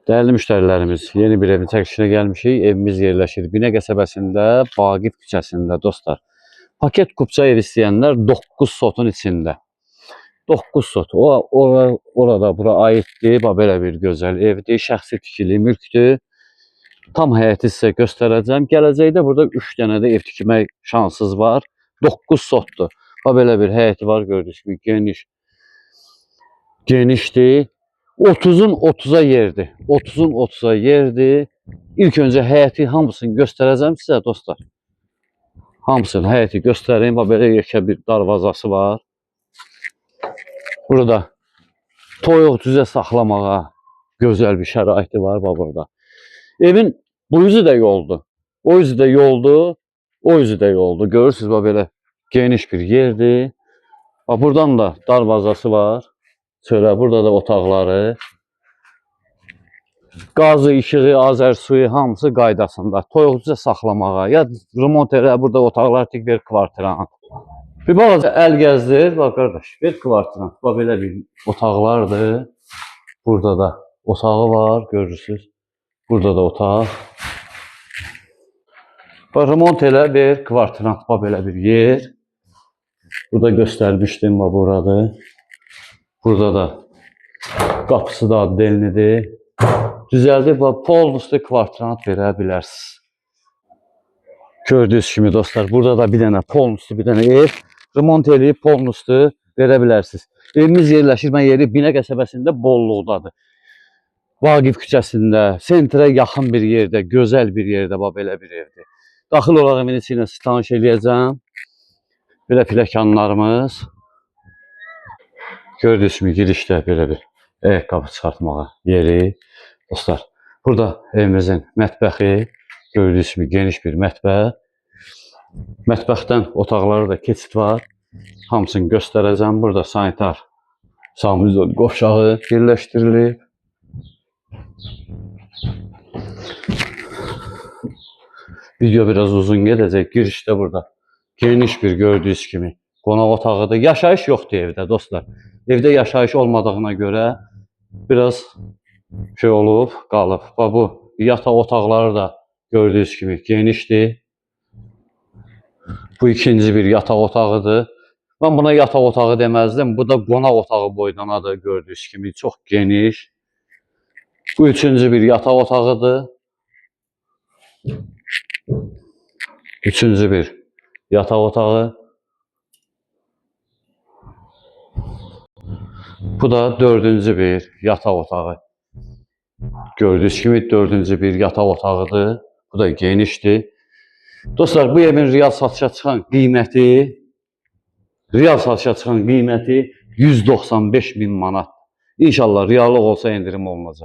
Değerli müşterilerimiz, yeni bir evin çəkilişinə gəlmişik. Evimiz yerləşir Binə qəsəbəsində, Vaqif küçəsində dostlar. Paket kupça ev istəyənlər 9 sotun içində. 9 sot. Orada bura aiddir. Belə bir gözəl evdir. Şəxsi tikili mülkdür. Tam həyəti sizə göstərəcəm. Gələcəkdə burada 3 dənə də ev tikmək şansınız var. 9 sotdur. Belə bir həyəti var, gördüyünüz kimi genişdir. 30'un 30'a yerdir. 30'un 30'a yerdir. İlk önce həyəti hamısını göstərəcəm sizə dostlar. Hamısını həyəti göstəreyim. Belə yekə bir darvazası var. Burada toyuq düzə saxlamağa gözəl bir şəraiti var burada. Evin bu yüzü də yoldur. O yüzü də yoldur. O yüzü də yoldur. Görürsünüz belə geniş bir yerdir. Buradan da darvazası var. Şöyle burada da otaqları. Qazı, işığı, Azər suyu hamısı qaydasında. Toyuqca saxlamağa ya remont elə burada otaqlar tik ver kvartirant. Bir balaca əl gəzdir. Bax qardaş, ver kvartirant. Bax belə bir otaqlardır. Burada da otağı var, görürsünüz. Burada da otaq. Bax remont elə ver kvartirant. Bax belə bir yer. Burada göstərmişdim bax buradır. Burada da qapısı da delnidir. Düzəldib polnusu kvartirant verə bilərsiniz. Gördüyünüz kimi dostlar, burada da bir dənə polnusu, bir dənə ev remont edib polnusu verə bilərsiniz. Evimiz yerləşir, yeri Binə qəsəbəsində Bolluqdadır. Vaqif küçəsində, sentrə yaxın bir yerdə, gözəl bir yerdə belə bir evdir. Daxil olaraq evin içinə sizi tanış eləyəcəm. Belə pləkanlarımız. Gördüyünüz kimi girişdə belə bir ayaqqabı çıxartmağa yeri. Dostlar, burada evimizin mətbəxi, gördüyünüz kimi geniş bir mətbəx. Mətbəxdən otaqları da keçid var. Hamısını göstərəcəm. Burada sanitar sanuzol qovşağı yerləşdirilib. Video biraz uzun gedəcək. Girişdə burada geniş bir gördüyünüz kimi qonaq otağıdır. Yaşayış yoxdur evdə dostlar. Evdə yaşayış olmadığına görə biraz olub, qalıb. Bu yataq otaqları da gördüyünüz kimi genişdir. Bu ikinci bir yataq otağıdır. Mən buna yataq otağı deməzdim. Bu da qonaq otağı boydanadır, gördüyünüz kimi çox geniş. Bu üçüncü bir yataq otağıdır. Üçüncü bir yataq otağı. Bu da dördüncü bir yataq otağı. Gördüyünüz kimi dördüncü bir yataq otağıdır. Bu da genişdir. Dostlar, bu evin real satışa çıxan qiyməti 195 min manat. İnşallah reallıq olsa endirim olunacaq.